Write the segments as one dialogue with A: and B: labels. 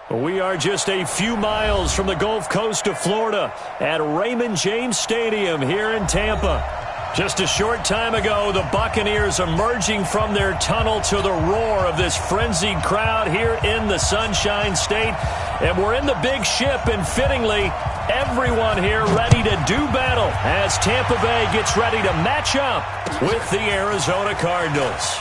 A: We are just a few miles from the Gulf Coast of Florida at Raymond James Stadium here in Tampa. Just a short time ago, the Buccaneers emerging from their tunnel to the roar of this frenzied crowd here in the Sunshine State. And we're in the big ship, and fittingly, everyone here ready to do battle as Tampa Bay gets ready to match up with the Arizona Cardinals.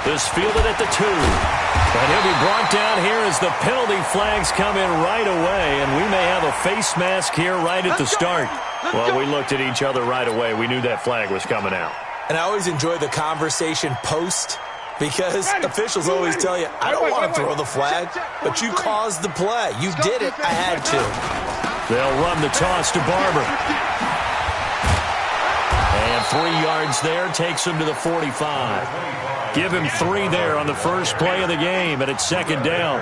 A: Is fielded at the 2. And he'll be brought down here as the penalty flags come in right away. And we may have a face mask here right at the start. Well, we looked at each other right away. We knew that flag was coming out.
B: And I always enjoy the conversation post because officials always tell you, I don't want to throw the flag, but you caused the play. You did it. I had to.
A: They'll run the toss to Barber. And 3 yards there takes him to the 45. Give him 3 there on the first play of the game, and it's second down.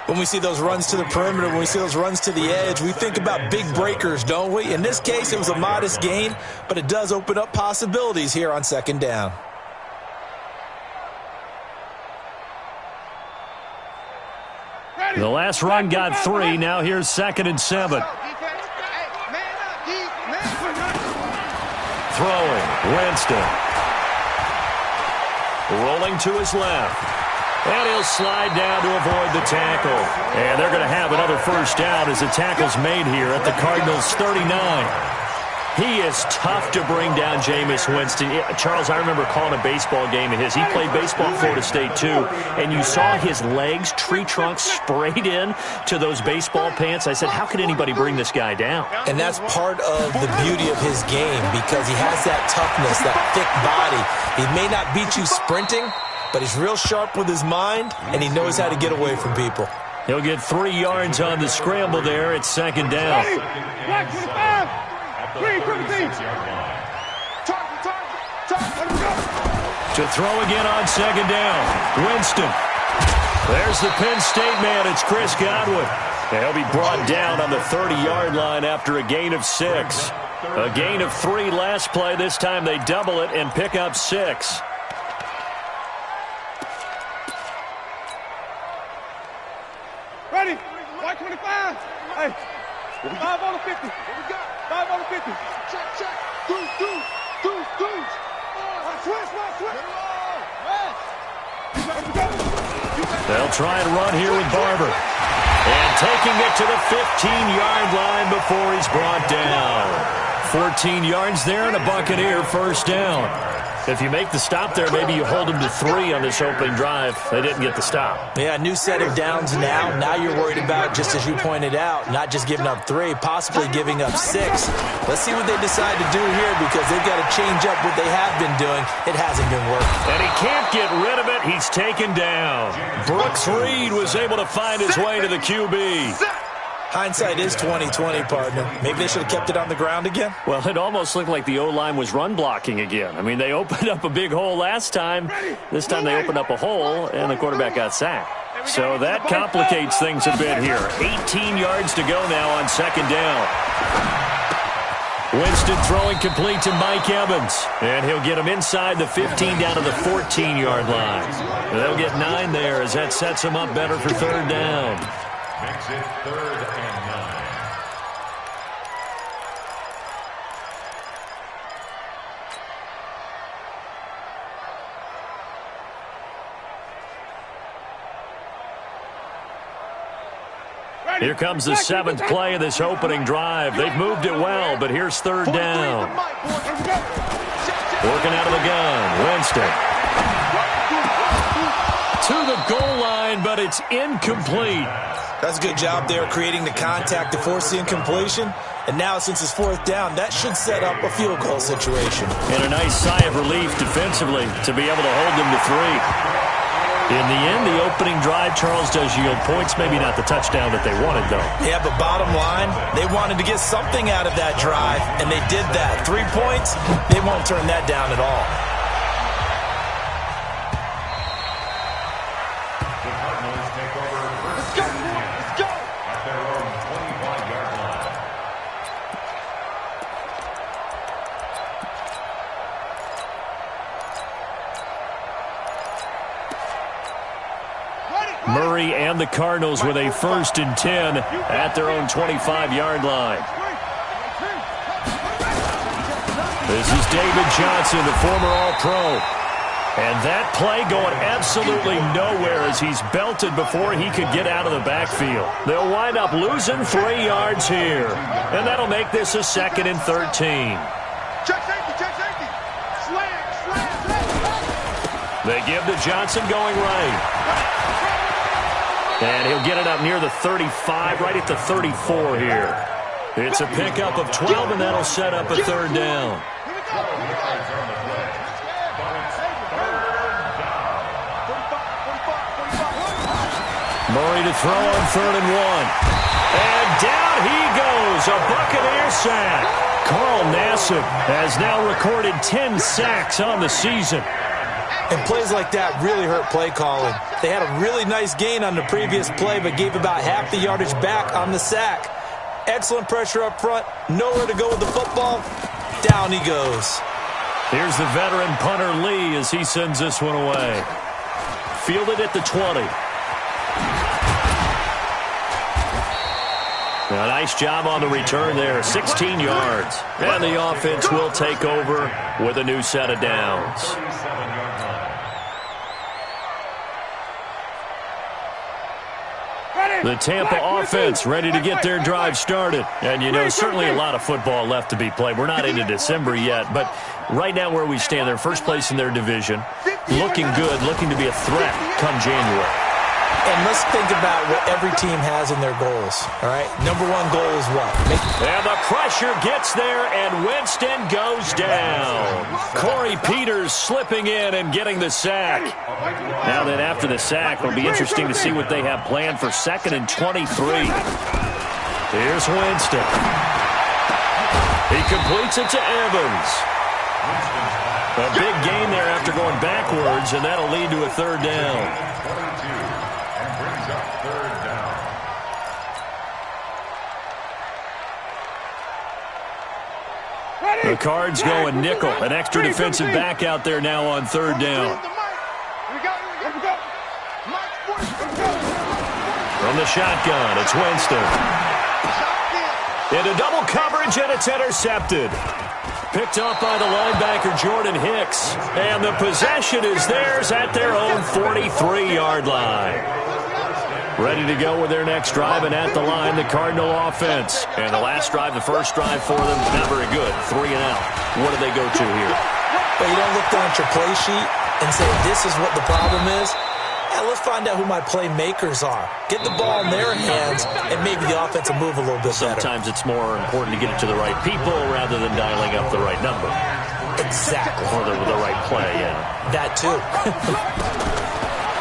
B: When we see those runs to the perimeter, when we see those runs to the edge, we think about big breakers, don't we? In this case, it was a modest gain, but it does open up possibilities here on second down.
A: The last run got 3. Now here's 2nd and 7. Throwing, Winston. Rolling to his left. And he'll slide down to avoid the tackle. And they're going to have another first down as the tackle's made here at the Cardinals' 39. He is tough to bring down, Jameis Winston. Charles, I remember calling a baseball game of his. He played baseball at Florida State, too. And you saw his legs, tree trunks sprayed in to those baseball pants. I said, how could anybody bring this guy down?
B: And that's part of the beauty of his game because he has that toughness, that thick body. He may not beat you sprinting, but he's real sharp with his mind, and he knows how to get away from people.
A: He'll get 3 yards on the scramble there. It's second down. To throw again on second down. Winston. There's the Penn State man. It's Chris Godwin. And he'll be brought down on the 30-yard line after a gain of 6. A gain of 3 last play. This time they double it and pick up 6.
C: Ready? 125. Hey. 5 on the 50. What we got? 5 on the 50. Check. Do. Switch.
A: They'll try and run here with Barber. And taking it to the 15-yard line before he's brought down. 14 yards there and a Buccaneer first down. If you make the stop there, maybe you hold them to 3 on this opening drive. They didn't get the stop.
B: Yeah, new set of downs now. Now you're worried about, just as you pointed out, not just giving up 3, possibly giving up 6. Let's see what they decide to do here because they've got to change up what they have been doing. It hasn't been working.
A: And he can't get rid of it. He's taken down. Brooks Reed was able to find his way to the QB.
B: Hindsight is 20/20, partner. Maybe they should have kept it on the ground again.
A: Well, it almost looked like the O-line was run blocking again. I mean, they opened up a big hole last time. This time they opened up a hole, and the quarterback got sacked. So that complicates things a bit here. 18 yards to go now on second down. Winston throwing complete to Mike Evans. And he'll get him inside the 15 down to the 14-yard line. They'll get 9 there as that sets him up better for third down.
D: Makes it 3rd and 9.
A: Here comes the 7th play of this opening drive. They've moved it well, but here's third down. Working out of the gun, Winston. To the goal line, but it's incomplete.
B: That's a good job there creating the contact to force the incompletion. And now, since it's 4th down, that should set up a field goal situation.
A: And a nice sigh of relief defensively to be able to hold them to 3. In the end, the opening drive, Charles, does yield points. Maybe not the touchdown that they wanted, though.
B: Yeah, but bottom line, they wanted to get something out of that drive, and they did that. 3 points, they won't turn that down at all.
D: The Cardinals take over first and 10 at their own 25-yard line.
A: Murray and the Cardinals with a 1st and 10 at their own 25-yard line. This is David Johnson, the former All-Pro. And that play going absolutely nowhere as he's belted before he could get out of the backfield. They'll wind up losing 3 yards here. And that'll make this a 2nd and 13.
C: Check safety, check safety. Slam.
A: They give to Johnson going right. And he'll get it up near the 35, right at the 34 here. It's a pickup of 12, and that'll set up a 3rd down. Murray to throw on 3rd and 1. And down he goes, a Buccaneer sack. Carl Nassib has now recorded 10 sacks on the season.
B: And plays like that really hurt play calling. They had a really nice gain on the previous play, but gave about half the yardage back on the sack. Excellent pressure up front. Nowhere to go with the football. Down he goes.
A: Here's the veteran punter Lee as he sends this one away. Fielded at the 20. A nice job on the return there, 16 yards. And the offense will take over with a new set of downs. The Tampa offense ready to get their drive started. And, you know, certainly a lot of football left to be played. We're not into December yet, but right now where we stand, they're first place in their division. Looking good, looking to be a threat come January.
B: And let's think about what every team has in their goals, all right? Number 1 goal is what?
A: And the pressure gets there, and Winston goes down. Corey Peters slipping in and getting the sack. Now then, after the sack, it'll be interesting to see what they have planned for 2nd and 23. Here's Winston. He completes it to Evans. A big gain there after going backwards, and that'll lead to a 3rd down. The Cards going nickel. An extra defensive back out there now on 3rd down. From the shotgun, it's Winston. Into double coverage, and it's intercepted. Picked off by the linebacker, Jordan Hicks. And the possession is theirs at their own 43-yard line. Ready to go with their next drive, and at the line, the Cardinal offense. And the last drive, the first drive for them, not very good. 3 and out. What do they go to here?
B: Well, you don't look down at your play sheet and say, this is what the problem is. Yeah, let's find out who my playmakers are. Get the ball in their hands, and maybe the offense will move a little bit better.
A: Sometimes it's more important to get it to the right people rather than dialing up the right number.
B: Exactly.
A: Or the right play, yeah.
B: That too.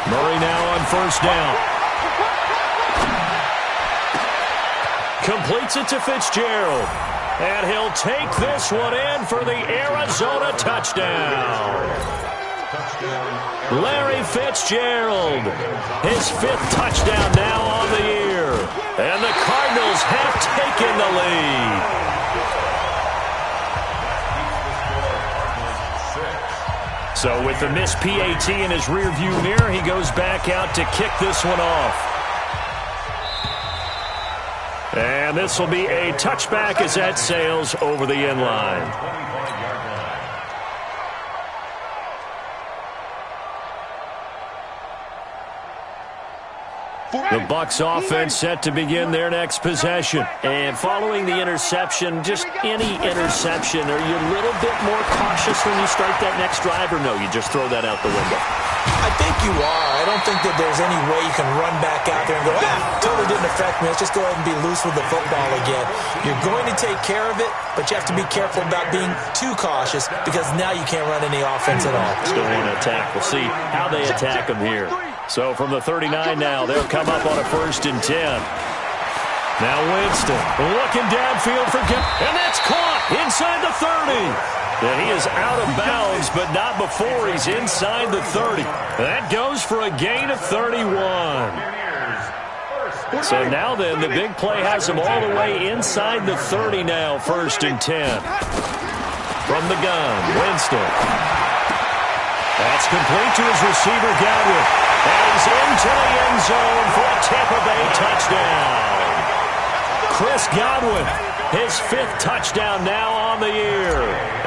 A: Murray now on 1st down. Completes it to Fitzgerald. And he'll take this one in for the Arizona touchdown. Larry Fitzgerald. His 5th touchdown now on the year. And the Cardinals have taken the lead. So with the missed PAT in his rearview mirror, he goes back out to kick this one off. And this will be a touchback as that sails over the end line. The Bucs offense set to begin their next possession. And following the interception, just any interception, are you a little bit more cautious when you start that next drive, or no, you just throw that out the window?
B: I think you are. I don't think that there's any way you can run back out there and go, totally didn't affect me. Let's just go ahead and be loose with the football again. You're going to take care of it, but you have to be careful about being too cautious because now you can't run any offense at all.
A: Still want to attack. We'll see how they attack them here. So from the 39 now, they'll come up on a 1st and 10. Now Winston looking downfield for and that's caught inside the 30. And he is out of bounds, but not before he's inside the 30. That goes for a gain of 31. So now then, the big play has him all the way inside the 30 now, 1st and 10. From the gun, Winston. That's complete to his receiver, Godwin. And he's into the end zone for a Tampa Bay touchdown. Chris Godwin, his 5th touchdown now on the year.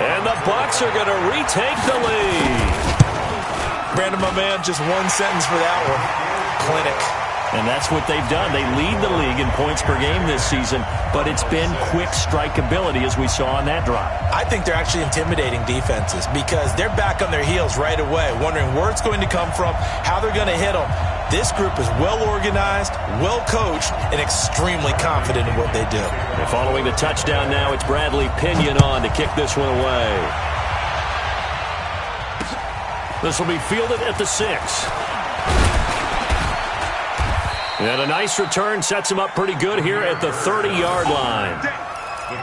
A: And the Bucs are going to retake the lead.
B: Brandon, my man, just one sentence for that one. Clinic.
A: And that's what they've done. They lead the league in points per game this season, but it's been quick strike ability as we saw on that drive.
B: I think they're actually intimidating defenses because they're back on their heels right away, wondering where it's going to come from, how they're going to hit them. This group is well organized, well coached, and extremely confident in what they do.
A: And following the touchdown now, it's Bradley Pinion on to kick this one away. This will be fielded at the 6. And a nice return sets him up pretty good here at the 30-yard line.
D: The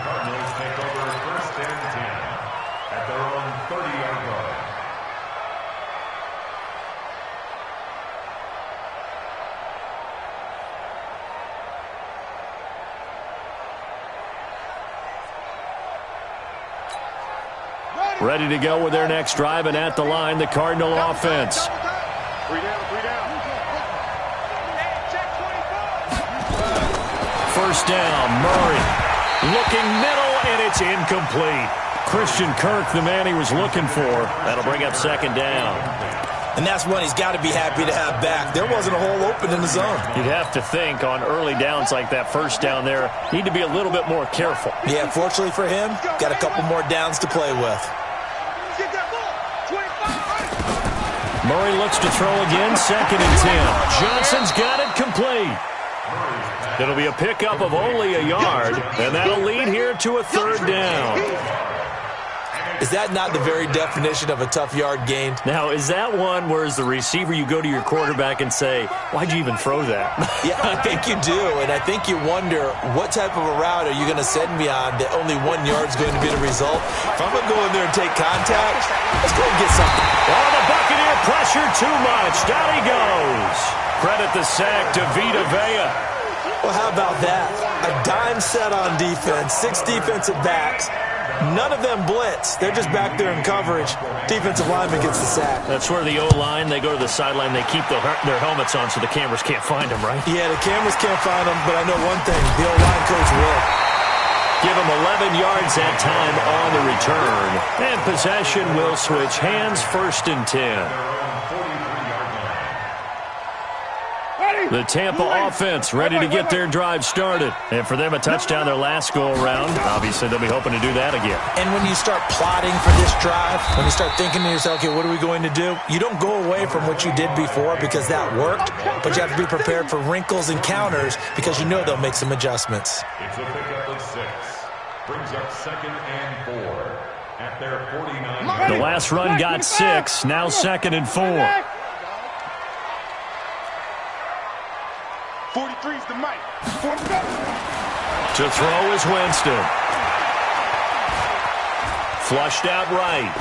D: Cardinals take over 1st and 10 at their own 30-yard line.
A: Ready to go with their next drive, and at the line, the Cardinal offense.
C: 3 down, 3 down.
A: First down, Murray. Looking middle, and it's incomplete. Christian Kirk, the man he was looking for. That'll bring up 2nd down.
B: And that's one he's got to be happy to have back. There wasn't a hole open in the zone.
A: You'd have to think on early downs like that first down there, need to be a little bit more careful.
B: Yeah, fortunately for him, got a couple more downs to play with.
C: Get that ball. 25.
A: Murray looks to throw again, 2nd and 10. Johnson's got it complete. It'll be a pickup of only a yard, and that'll lead here to a 3rd down.
B: Is that not the very definition of a tough yard gain?
A: Now, is that one where as the receiver you go to your quarterback and say, why'd you even throw that?
B: Yeah, I think you do, and I think you wonder what type of a route are you going to send me on that only 1 yard's going to be the result? If I'm going to go in there and take contact, let's go and get something.
A: Oh, the Buccaneer pressure too much. Down he goes. Credit the sack to Vita Vea.
B: Well, how about that? A dime set on defense, 6 defensive backs. None of them blitz. They're just back there in coverage. Defensive lineman gets the sack.
A: That's where the O-line, they go to the sideline, they keep their helmets on so the cameras can't find them, right?
B: Yeah, the cameras can't find them, but I know one thing. The O-line coach will.
A: Give them 11 yards that time on the return. And possession will switch hands, 1st and 10. The Tampa offense ready to get their drive started. And for them, a touchdown their last go-around. Obviously, they'll be hoping to do that again.
B: And when you start plotting for this drive, when you start thinking to yourself, okay, what are we going to do? You don't go away from what you did before because that worked, but you have to be prepared for wrinkles and counters because you know they'll make some adjustments.
D: It's a pickup of 6. Brings up 2nd and 4 at their 49.
A: The last run got 6. Now 2nd and 4.
C: 43's the mic. 47.
A: To throw is Winston. Flushed out right.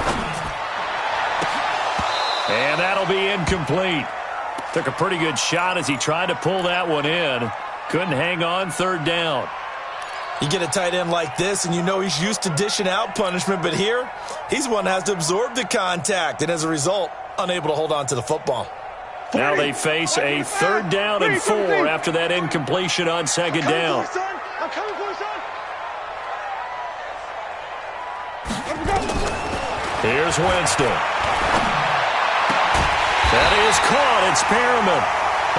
A: And that'll be incomplete. Took a pretty good shot as he tried to pull that one in. Couldn't hang on, 3rd down.
B: You get a tight end like this, and you know he's used to dishing out punishment, but here, he's one that has to absorb the contact, and as a result, unable to hold on to the football.
A: Now they face a 3rd down and 4 after that incompletion on 2nd down.
C: I'm coming for you, son.
A: Here's Winston. That is caught. It's Perriman.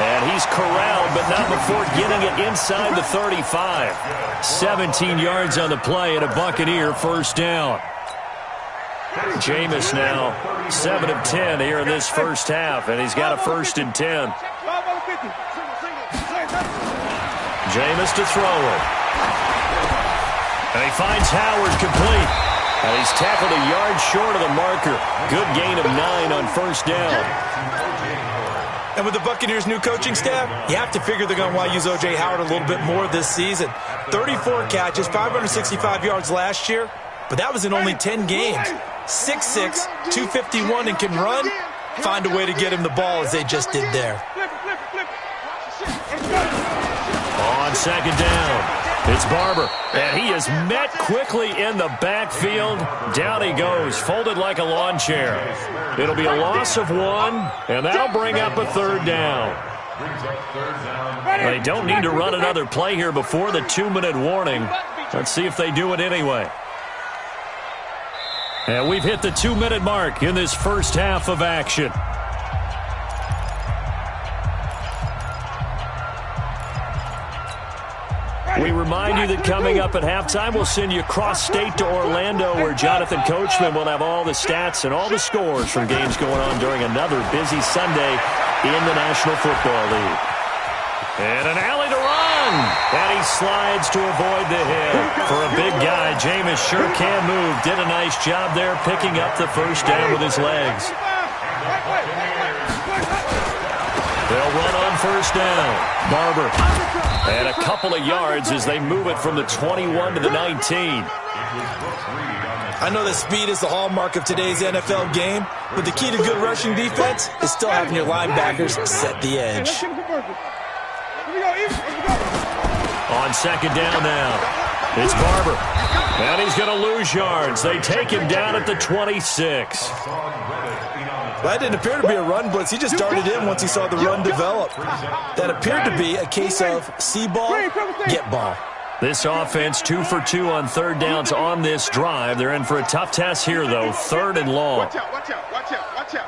A: And he's corralled, but not before getting it inside the 35. 17 yards on the play and a Buccaneer 1st down. Jameis now 7 of 10 here in this first half, and he's got a 1st and 10. Jameis to throw it. And he finds Howard complete. And he's tackled a yard short of the marker. Good gain of 9 on 1st down.
B: And with the Buccaneers' new coaching staff, you have to figure they're going to want to use O.J. Howard a little bit more this season. 34 catches, 565 yards last year, but that was in only 10 games. 6'6", 251, and can run. Find a way to get him the ball as they just did there.
A: On 2nd down. It's Barber, and he is met quickly in the backfield. Down he goes, folded like a lawn chair. It'll be a loss of 1, and that'll bring up a 3rd down. They don't need to run another play here before the 2-minute warning. Let's see if they do it anyway. And we've hit the 2-minute mark in this first half of action. We remind you that coming up at halftime, we'll send you cross-state to Orlando, where Jonathan Coachman will have all the stats and all the scores from games going on during another busy Sunday in the National Football League. And an alley to run. And he slides to avoid the hit. For a big guy, Jameis sure can move. Did a nice job there picking up the first down with his legs. They'll run on first down. Barber. And a couple of yards as they move it from the 21 to the 19.
B: I know that speed is the hallmark of today's NFL game, but the key to good rushing defense is still having your linebackers set the edge.
A: On second down now, it's Barber. And he's going to lose yards. They take him down at the 26.
B: That didn't appear to be a run blitz. He just darted in once he saw the run develop. That appeared to be a case of see ball, get ball.
A: This offense 2 for 2 on 3rd downs on this drive. They're in for a tough test here, though. 3rd and long.
C: Watch out, watch out, watch out, watch out.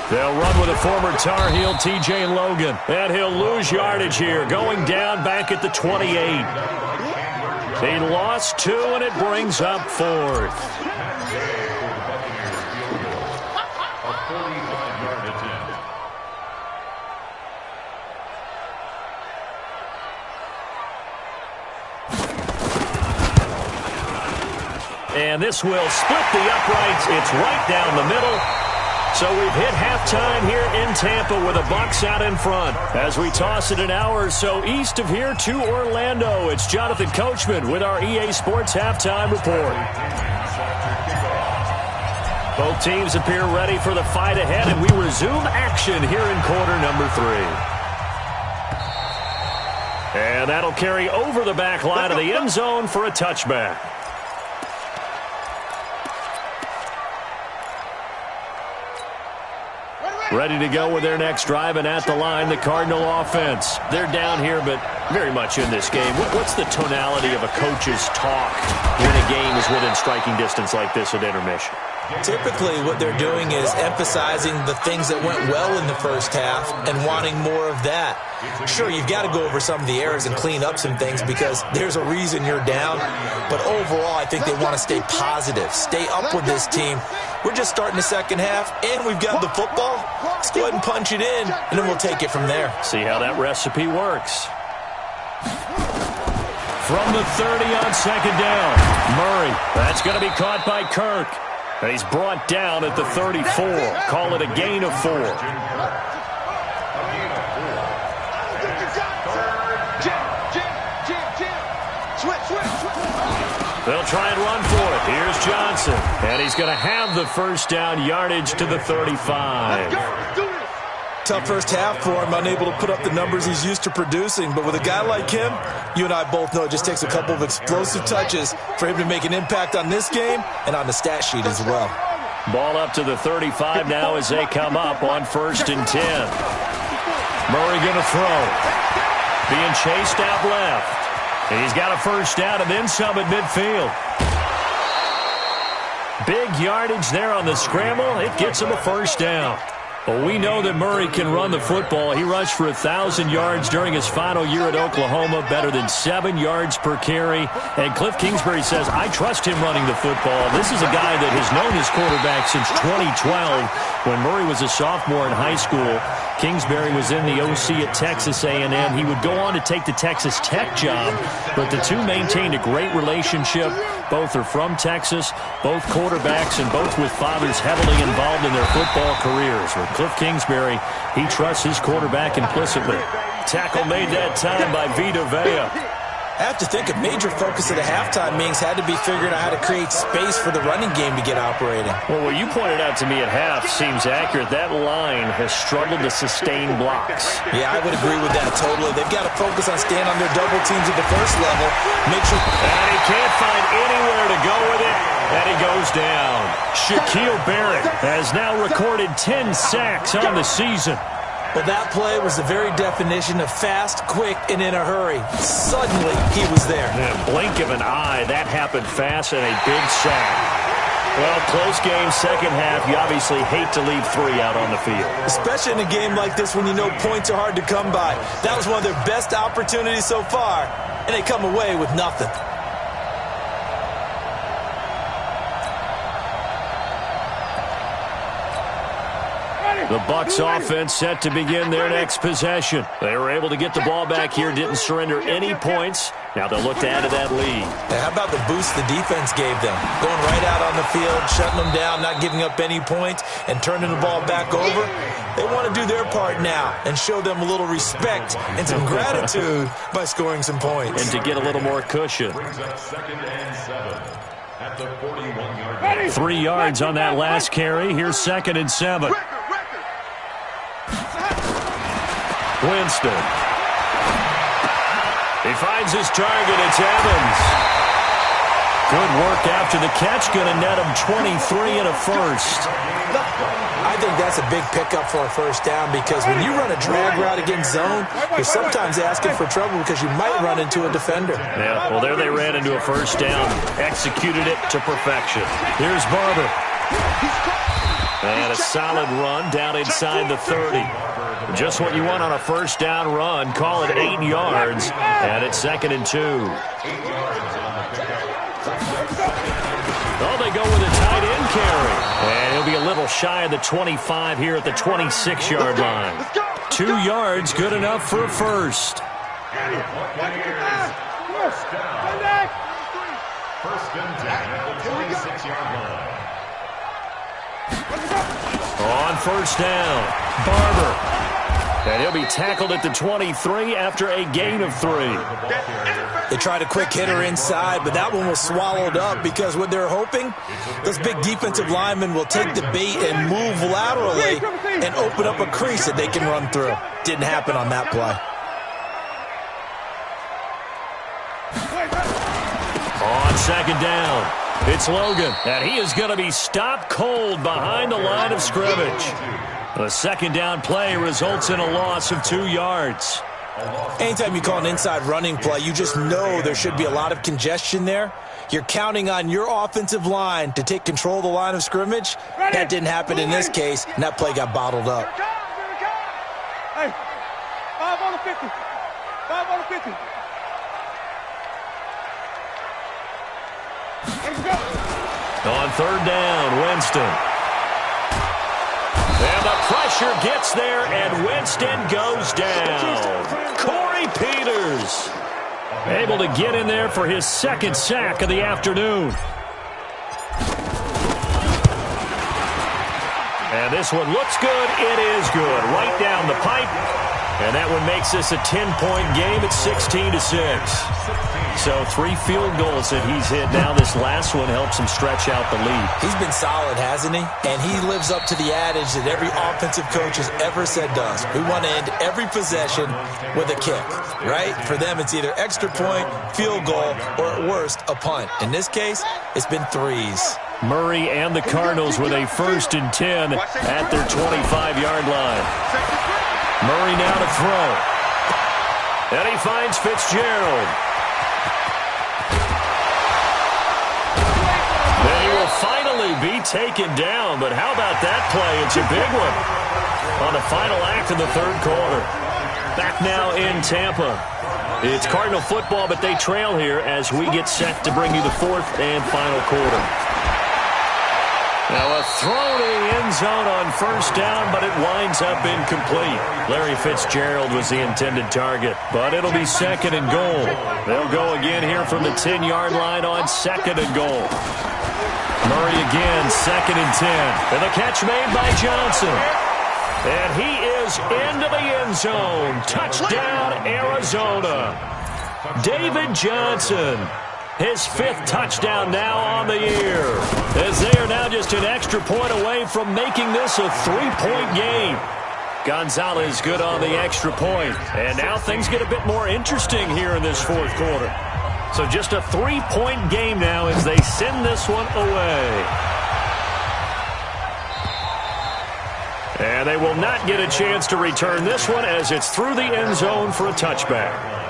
A: They'll run with a former Tar Heel, TJ Logan. And he'll lose yardage here, going down back at the 28. He lost 2, and it brings up 4th. And this will split the uprights. It's right down the middle. So we've hit halftime here in Tampa with the Bucs out in front. As we toss it an hour or so east of here to Orlando, it's Jonathan Coachman with our EA Sports Halftime Report. Both teams appear ready for the fight ahead, and we resume action here in quarter number 3. And that'll carry over the back line of the end zone for a touchback. Ready to go with their next drive, and at the line, the Cardinal offense. They're down here, but very much in this game. What's the tonality of a coach's talk when a game is within striking distance like this at intermission?
B: Typically, what they're doing is emphasizing the things that went well in the first half and wanting more of that. Sure, you've got to go over some of the errors and clean up some things because there's a reason you're down. But overall, I think they want to stay positive, stay up with this team. We're just starting the second half, and we've got the football. Let's go ahead and punch it in, and then we'll take it from there.
A: See how that recipe works. From the 30 on second down, Murray. That's going to be caught by Kirk. And he's brought down at the 34. Call it a gain of 4. They'll try and run for it. Here's Johnson. And he's going to have the first down, yardage to the 35.
B: Tough first half for him, unable to put up the numbers he's used to producing. But with a guy like him, you and I both know it just takes a couple of explosive touches for him to make an impact on this game and on the stat sheet as well.
A: Ball up to the 35 now as they come up on 1st and 10. Murray going to throw. Being chased out left. And he's got a first down and then some at midfield. Big yardage there on the scramble. It gets him a first down. Well, we know that Murray can run the football. He rushed for 1,000 yards during his final year at Oklahoma, better than 7 yards per carry. And Cliff Kingsbury says, I trust him running the football. This is a guy that has known his quarterback since 2012 when Murray was a sophomore in high school. Kingsbury was in the OC at Texas A&M. He would go on to take the Texas Tech job, but the two maintained a great relationship. Both are from Texas, both quarterbacks, and both with fathers heavily involved in their football careers. With Cliff Kingsbury, he trusts his quarterback implicitly. Tackle made that time by Vita Vea.
B: I have to think a major focus of the halftime meetings had to be figuring out how to create space for the running game to get operating.
A: Well, what you pointed out to me at half seems accurate. That line has struggled to sustain blocks.
B: Yeah, I would agree with that totally. They've got to focus on staying on their double teams at the first level. Make sure.
A: And he can't find anywhere to go with it. And he goes down. Shaquille Barrett has now recorded 10 sacks on the season.
B: Well, that play was the very definition of fast, quick, and in a hurry. Suddenly, he was there.
A: In a blink of an eye, that happened fast and a big sack. Well, close game, second half. You obviously hate to leave 3 out on the field.
B: Especially in a game like this when you know points are hard to come by. That was one of their best opportunities so far, and they come away with nothing.
A: The Bucs offense set to begin their next possession. They were able to get the ball back here, didn't surrender any points. Now they'll look to add to that lead.
B: And how about the boost the defense gave them? Going right out on the field, shutting them down, not giving up any points, and turning the ball back over. They want to do their part now and show them a little respect and some gratitude by scoring some points.
A: And to get a little more cushion.
D: Brings up 2nd and 7 at the 41-yard line.
A: 3 yards on that last carry. Here's 2nd and 7. Winston. He finds his target. It's Evans. Good work after the catch. Going to net him 23 and a first.
B: I think that's a big pickup for a first down because when you run a drag route against zone, you're sometimes asking for trouble because you might run into a defender.
A: Yeah, well, there they ran into a first down. Executed it to perfection. Here's Barber. And a solid run down inside the 30. Just what you want on a first down run. Call it 8 yards. And it's 2nd and 2. Oh, they go with a tight end carry. And he'll be a little shy of the 25 here at the 26-yard line. 2 yards, good enough for a first.
D: First and 10 at the 26-yard line.
A: On first down, Barber. And he'll be tackled at the 23 after a gain of 3.
B: They tried a quick hitter inside, but that one was swallowed up because what they're hoping, those big defensive linemen will take the bait and move laterally and open up a crease that they can run through. Didn't happen on that play.
A: On 2nd down, it's Logan, and he is going to be stopped cold behind the line of scrimmage. The 2nd down play results in a loss of 2 yards.
B: Anytime you call an inside running play, you just know there should be a lot of congestion there. You're counting on your offensive line to take control of the line of scrimmage. That didn't happen in this case, and that play got bottled up.
C: Hey, 5 on the 50. 5 on the 50. Let's go.
A: On 3rd down, Winston. And the pressure gets there, and Winston goes down. Corey Peters able to get in there for his 2nd sack of the afternoon. And this one looks good. It is good. Right down the pipe. And that one makes this a 10-point game at 16-6. So 3 field goals that he's hit now. This last one helps him stretch out the lead.
B: He's been solid, hasn't he? And he lives up to the adage that every offensive coach has ever said to us. We want to end every possession with a kick, right? For them, it's either extra point, field goal, or at worst, a punt. In this case, it's been 3s.
A: Murray and the Cardinals with a 1st and 10 at their 25-yard line. Murray now to throw. And he finds Fitzgerald. And he will finally be taken down, but how about that play? It's a big one on the final act of the 3rd quarter. Back now in Tampa. It's Cardinal football, but they trail here as we get set to bring you the 4th and final quarter. Now a throw to the end zone on first down, but it winds up incomplete. Larry Fitzgerald was the intended target, but it'll be 2nd and goal. They'll go again here from the 10-yard line on 2nd and goal. Murray again, 2nd and 10. And the catch made by Johnson. And he is into the end zone. Touchdown, Arizona. David Johnson. His 5th touchdown now on the year, as they are now just an extra point away from making this a 3-point game. Gonzalez good on the extra point, and now things get a bit more interesting here in this 4th quarter. So just a 3-point game now as they send this one away. And they will not get a chance to return this one as it's through the end zone for a touchback.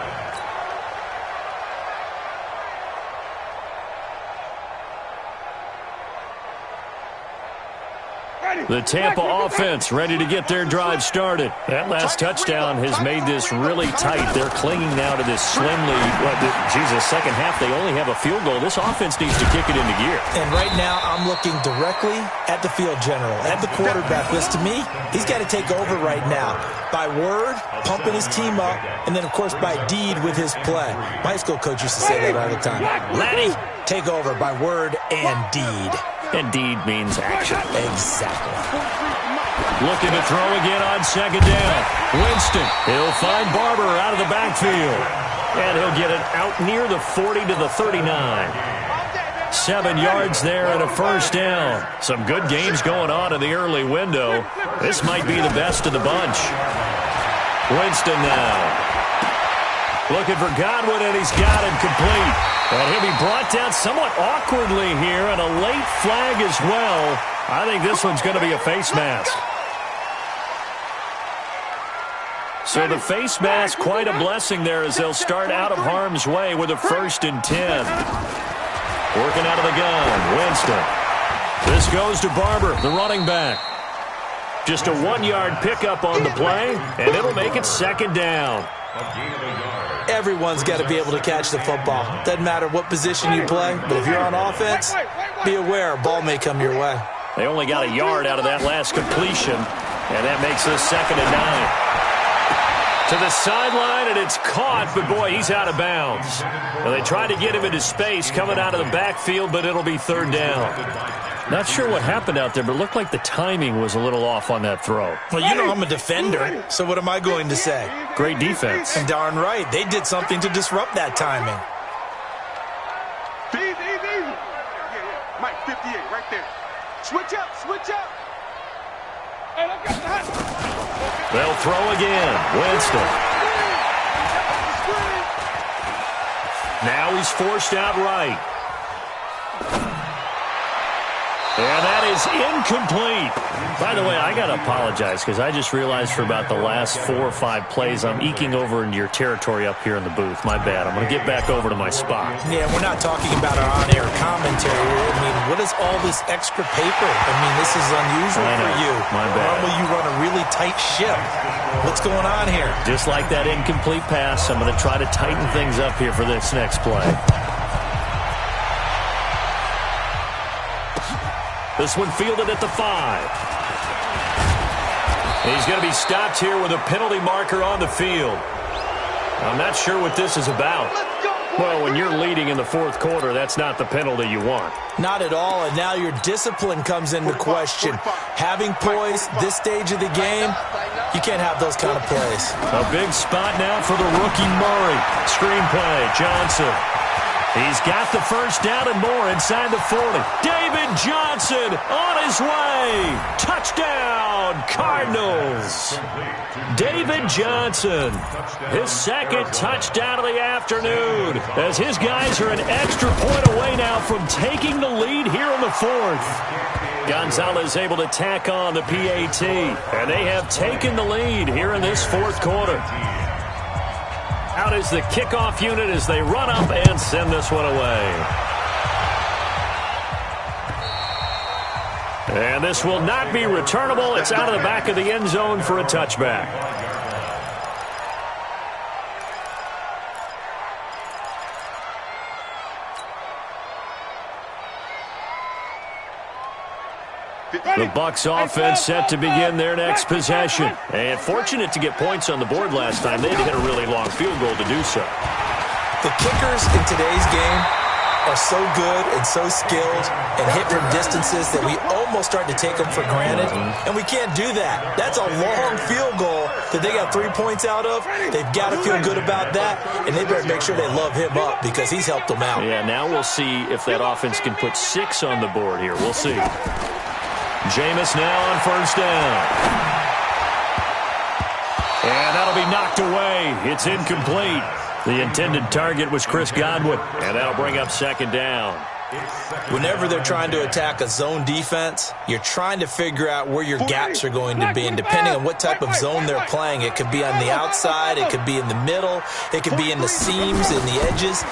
A: The Tampa offense ready to get their drive started. That last touchdown has made this really tight. They're clinging now to this slimly, second half they only have a field goal. This offense needs to kick it into gear.
B: And right now I'm looking directly at the field general, at the quarterback. Because to me, he's got to take over right now. By word, pumping his team up, and then, of course, by deed with his play. My high school coach used to say that all the time. Laddie, take over by word and deed.
A: And deed means action.
B: Exactly.
A: Looking to throw again on second down. Winston, he'll find Barber out of the backfield. And he'll get it out near the 40 to the 39. 7 yards there and a first down. Some good games going on in the early window. This might be the best of the bunch. Winston now. Looking for Godwin, and he's got him complete. And he'll be brought down somewhat awkwardly here, and a late flag as well. I think this one's going to be a face mask. So the face mask, quite a blessing there as they'll start out of harm's way with a 1st and 10. Working out of the gun, Winston. This goes to Barber, the running back. Just a 1-yard pickup on the play, and it'll make it second down.
B: Everyone's got to be able to catch the football. Doesn't matter what position you play, but if you're on offense, be aware a ball may come your way.
A: They only got a yard out of that last completion, and that makes this 2nd and 9. To the sideline, and it's caught, but boy, he's out of bounds. Well, they tried to get him into space coming out of the backfield, but it'll be 3rd down. Not sure what happened out there, but it looked like the timing was a little off on that throw.
B: Well, you know I'm a defender, so what am I going to say?
A: Great defense.
B: And darn right, they did something to disrupt that timing.
C: Easy. Mike, 58, right there. Switch up. Hey, I got the hot.
A: They'll throw again. Winston. Now he's forced out right. And that is incomplete. By the way, I got to apologize because I just realized for about the last 4 or 5 plays I'm eking over into your territory up here in the booth. My bad. I'm going to get back over to my spot.
B: Yeah, we're not talking about our on-air commentary. I mean, what is all this extra paper? I mean, this is unusual for you.
A: My bad.
B: Normally you run a really tight ship. What's going on here?
A: Just like that incomplete pass, I'm going to try to tighten things up here for this next play. This one fielded at the 5. He's going to be stopped here with a penalty marker on the field. I'm not sure what this is about. Well, when you're leading in the 4th quarter, that's not the penalty you want.
B: Not at all, and now your discipline comes into question. Having poise this stage of the game, you can't have those kind of plays.
A: A big spot now for the rookie Murray. Screenplay, Johnson. He's got the first down and more inside the 40. David Johnson on his way. Touchdown, Cardinals. David Johnson, his 2nd touchdown of the afternoon, as his guys are an extra point away now from taking the lead here in the 4th. Gonzalez able to tack on the PAT, and they have taken the lead here in this 4th quarter. Out is the kickoff unit as they run up and send this one away. And this will not be returnable. It's out of the back of the end zone for a touchback. The Bucs offense set to begin their next possession. And fortunate to get points on the board last time. They had to hit a really long field goal to do so.
B: The kickers in today's game are so good and so skilled and hit from distances that we almost start to take them for granted, and we can't do that. That's a long field goal that they got 3 points out of. They've got to feel good about that, and they better make sure they love him up because he's helped them out.
A: Yeah, now we'll see if that offense can put 6 on the board here. We'll see. Jameis now on first down. And that'll be knocked away. It's incomplete. The intended target was Chris Godwin, and that'll bring up second down.
B: Whenever they're trying to attack a zone defense, you're trying to figure out where your gaps are going to be. And depending on what type of zone they're playing, it could be on the outside, it could be in the middle, it could be in the seams, in the edges.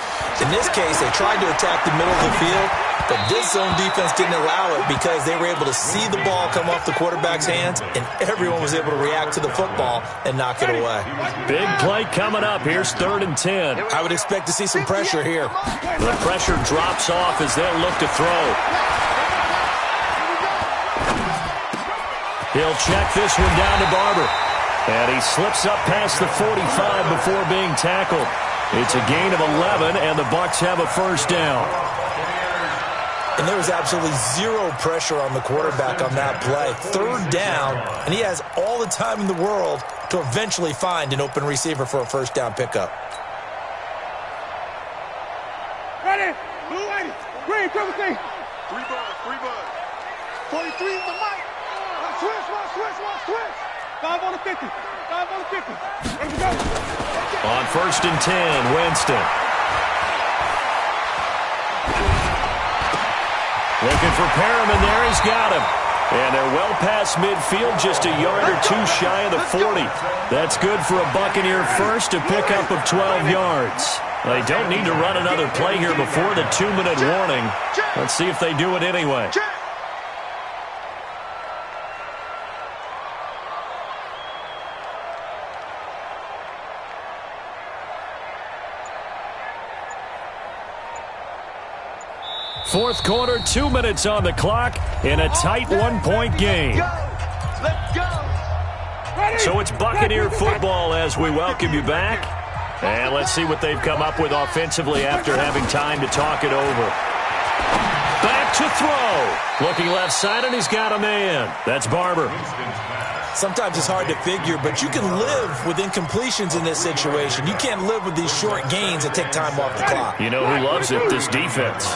B: In this case, they tried to attack the middle of the field, but this zone defense didn't allow it because they were able to see the ball come off the quarterback's hands, and everyone was able to react to the football and knock it away.
A: Big play coming up. Here's 3rd and 10.
B: I would expect to see some pressure here.
A: The pressure drops off as they'll look to throw. He'll check this one down to Barber. And he slips up past the 45 before being tackled. It's a gain of 11, and the Bucs have a first down.
B: And there was absolutely zero pressure on the quarterback on that play. 3rd down, and he has all the time in the world to eventually find an open receiver for a first down pickup.
C: Ready? Blue 80. Green, 17. 3 buds. 43 is the mic. Switch. 5 on the 50. 5 on the 50. Ready to go.
A: On 1st and 10, Winston. Looking for Perriman there. He's got him. And they're well past midfield, just a yard or 2 shy of the 40. That's good for a Buccaneer first, a pickup of 12 yards. They don't need to run another play here before the 2-minute warning. Let's see if they do it anyway. Fourth quarter, 2 minutes on the clock in a tight 1-point game. So it's Buccaneer football as we welcome you back. And let's see what they've come up with offensively after having time to talk it over. Back to throw. Looking left side, and he's got a man. That's Barber.
B: Sometimes it's hard to figure, but you can live with incompletions in this situation. You can't live with these short gains that take time off the clock.
A: You know who loves it? This defense.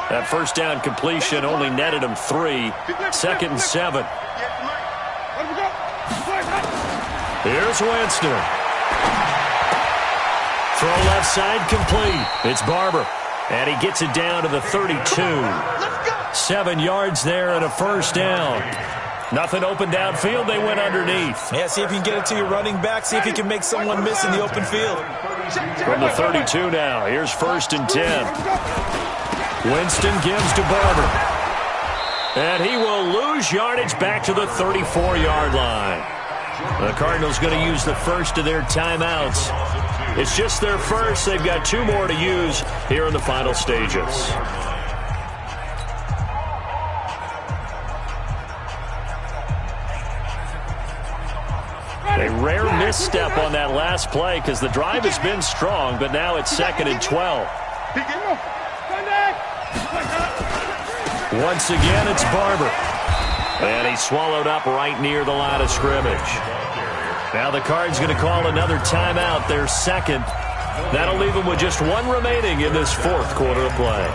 A: That first down completion only netted him 3. 2nd and 7. Here's Winston. Throw left side complete. It's Barber. And he gets it down to the 32. 7 yards there and a first down. Nothing open downfield. They went underneath.
B: Yeah, see if you can get it to your running back. See if he can make someone miss in the open field.
A: From the 32 now. Here's 1st and 10. Winston gives to Barber. And he will lose yardage back to the 34-yard line. The Cardinals going to use the first of their timeouts. It's just their first. They've got 2 more to use here in the final stages. A rare misstep on that last play because the drive has been strong, but now it's 2nd and 12. Once again, it's Barber. And he's swallowed up right near the line of scrimmage. Now the Cards going to call another timeout, their second. That'll leave them with just 1 remaining in this 4th quarter of play.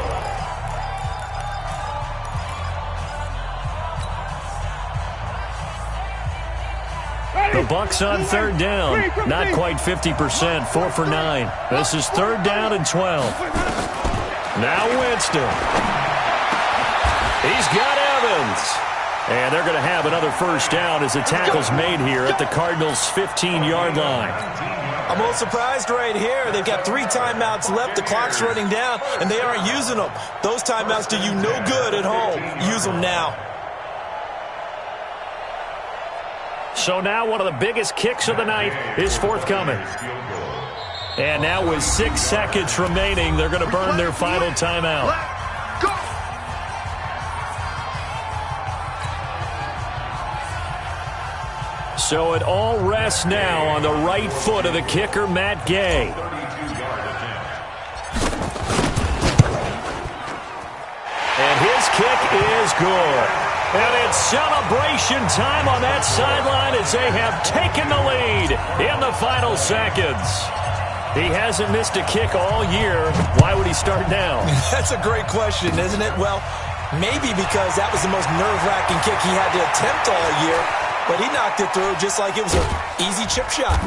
A: The Bucs on 3rd down. Not quite 50%, 4 for 9. This is 3rd down and 12. Now Winston. He's got Evans. And they're going to have another first down as the tackle's made here at the Cardinals' 15-yard line.
B: I'm a little surprised right here. They've got 3 timeouts left. The clock's running down, and they aren't using them. Those timeouts do you no good at home. Use them now.
A: So now one of the biggest kicks of the night is forthcoming. And now with 6 seconds remaining, they're going to burn their final timeout. So it all rests now on the right foot of the kicker, Matt Gay. is good. And it's celebration time on that sideline as they have taken the lead in the final seconds. He hasn't missed a kick all year. Why would he start now?
B: That's a great question, isn't it? Well, maybe because that was the most nerve-wracking kick he had to attempt all year, but he knocked it through just like it was an easy chip shot.